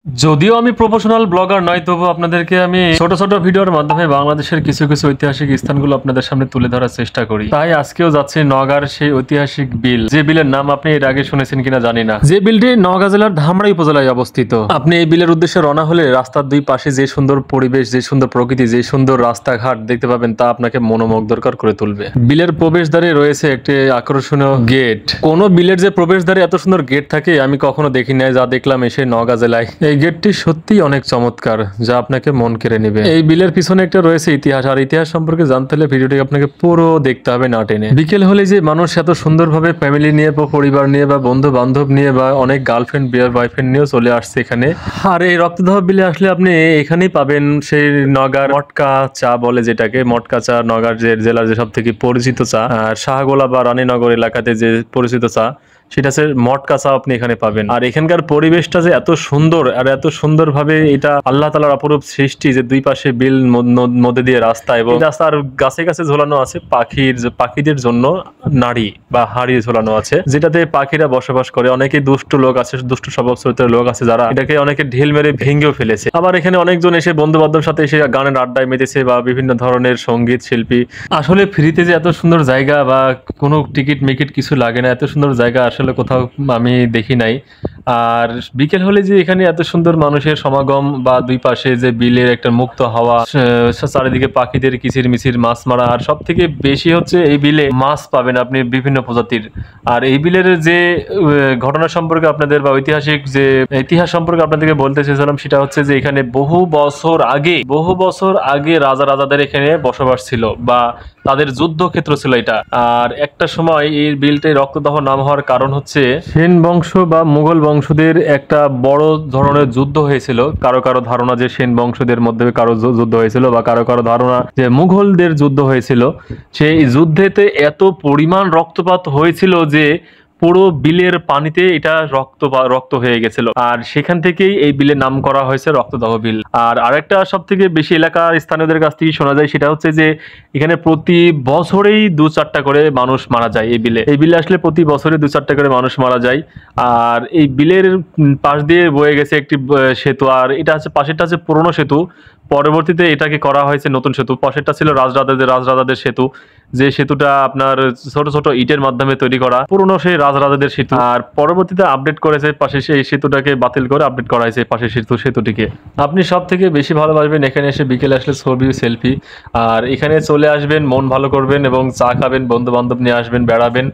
যদিও আমি professional blogger নয়, তবু আপনাদেরকে আমি ছোট ছোট ভিডিওর মাধ্যমে বাংলাদেশের কিছু কিছু ঐতিহাসিক স্থানগুলো আপনাদের সামনে তুলে ধরার চেষ্টা করি। তাই আজকেও যাচ্ছি নওগাঁর সেই ঐতিহাসিক বিল, যে বিলের নাম আপনি এর আগে শুনেছেন কিনা জানি না, যে বিলটি নওগাঁ জেলার ধামরাই উপজেলায় অবস্থিত। আপনি এই বিলের উদ্দেশ্যে রওনা হলে রাস্তার দুই পাশে যে সুন্দর পরিবেশ, যে সুন্দর প্রকৃতি, যে সুন্দর রাস্তাঘাট দেখতে পাবেন, তা আপনাকে মনোমুগ্ধকর করে তুলবে। বিলের প্রবেশদ্বারে রয়েছে একটি আকর্ষণীয় গেট। কোন বিলের যে প্রবেশদ্বারে এত সুন্দর গেট থাকে আমি কখনো দেখি নাই, যা দেখলাম এসে নওগাঁ জেলায়। এই গেটটি সত্যি অনেক চমৎকার, যা আপনাকে মন কেড়ে নেবে। এই বিলের পিছনে একটা রয়েছে ইতিহাস, আর ইতিহাস সম্পর্কে জানতে হলে ভিডিওটি আপনাকে পুরো দেখতে হবে না টেনে। বিকেল হলে যে মানুষ এত সুন্দরভাবে ফ্যামিলি নিয়ে বা পরিবার নিয়ে বা বন্ধু বান্ধব নিয়ে বা অনেক গার্লফ্রেন্ড বিয়ার বয়ফ্রেন্ড নিয়েও চলে আসছে এখানে। আর এই রক্তদাহ বিলে আসলে আপনি এখানেই পাবেন সেই নওগাঁর মটকা চা বলে, যেটাকে মটকা চা, নওগাঁর জেলার যে সব থেকে পরিচিত চা, আর শাহগোলা বা রানীনগর এলাকাতে যে পরিচিত চা, সেটা হচ্ছে মটকা চা আপনি এখানে পাবেন। আর এখানকার পরিবেশটা যে এত সুন্দর, আর এত সুন্দরভাবে এটা আল্লাহ তাআলার অপরূপ সৃষ্টি, যে দুই পাশে বিল মধ্যে দিয়ে রাস্তা, এবং রাস্তার গাছে গাছে ঝোলানো আছে পাখিদের জন্য নাড়ি বা হাড়ি ঝোলানো আছে, যেটাতে পাখিরা বসবাস করে। অনেকে দুষ্ট লোক আছে, দুষ্ট স্বভাব চরিত্রের লোক আছে, যারা এটাকে অনেকে ঢিল মেরে ভেঙেও ফেলেছে। আবার এখানে অনেকজন এসে বন্ধু বান্ধবের সাথে এসে গানের আড্ডায় মেতেছে, বা বিভিন্ন ধরনের সঙ্গীত শিল্পী। আসলে ফ্রিতে যে এত সুন্দর জায়গা বা কোনো টিকিট মিকিট কিছু লাগে না, এত সুন্দর জায়গা আসলে কোথাও আমি দেখি নাই। আর বিকেল হলে যে এখানে এত সুন্দর মানুষের সমাগম, বা দুই পাশে যে বিলের একটা মুক্ত হাওয়া, চারিদিকে পাখিদের কিচির মিচির, মাছ মারা, আর সব থেকে বেশি হচ্ছে এই বিলে মাছ পাবেন আপনি বিভিন্ন প্রজাতির। আর এই বিলের যে ঘটনা সম্পর্কে আপনাদের বা ঐতিহাসিক যে ইতিহাস সম্পর্কে আপনাদেরকে বলতে চেয়েছিলাম, সেটা হচ্ছে যে এখানে বহু বছর আগে রাজাদের এখানে বসবাস ছিল, বা তাদের যুদ্ধক্ষেত্র ছিল এটা। আর একটা সময় এই বিলটাই রক্তদাহ নাম হওয়ার কারণ হচ্ছে সেন বংশ বা মুঘল বংশদের একটা বড় ধরনের যুদ্ধ হয়েছিল। কারো কারো ধারণা যে সেন বংশদের মধ্যে কারো যুদ্ধ হয়েছিল, বা কারো কারো ধারণা যে মুঘলদের যুদ্ধ হয়েছিল। সেই যুদ্ধেতে এত পরিমাণ রক্তপাত হয়েছিল যে পুরো বিলের পানিতে এটা রক্ত হয়ে গেছিল, আর সেখান থেকেই এই বিলের নাম করা হয়েছে রক্তদাহ বিল। আর আরেকটা সব থেকে বেশি এলাকার স্থানীয়দের কাছ থেকে শোনা যায়, সেটা হচ্ছে যে এখানে প্রতি বছরেই 2-4টা করে মানুষ মারা যায় এই বিলে আসলে প্রতি বছরে 2-4টা করে মানুষ মারা যায়। আর এই বিলের পাশ দিয়ে বয়ে গেছে একটি সেতু, আর এটা হচ্ছে পাশেরটা হচ্ছে পুরনো সেতু, পরবর্তীতে এটাকে করা হয়েছে নতুন সেতু। পাশেরটা ছিল রাজরাজাদের সেতু, যে সেতুটা আপনার ছোট ছোট ইটের মাধ্যমে তৈরি করা, পুরনো সেই রাজরাজাদের সেতু। আর পরবর্তীতে আপডেট করেছে পাশে, সেই সেতুটাকে বাতিল করে আপডেট করা হয়েছে পাশের সেতুটিকে। আপনি সব থেকে বেশি ভালোবাসবেন এখানে এসে বিকেলে আসলে ছবি সেলফি। আর এখানে চলে আসবেন, মন ভালো করবেন এবং চা খাবেন, বন্ধু বান্ধব নিয়ে আসবেন, বেড়াবেন,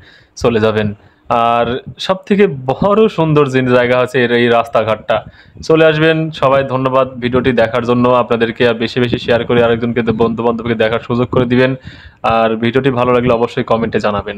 চলে যাবেন। আর সব থেকে বড় সুন্দর যে জায়গা আছে এই রাস্তাঘাটটা, চলে আসবেন সবাই। ধন্যবাদ ভিডিওটি দেখার জন্য। আপনাদেরকে আর বেশি বেশি শেয়ার করে আরেকজনকে, বন্ধু বান্ধবকে দেখার সুযোগ করে দিবেন। আর ভিডিওটি ভালো লাগলে অবশ্যই কমেন্টে জানাবেন।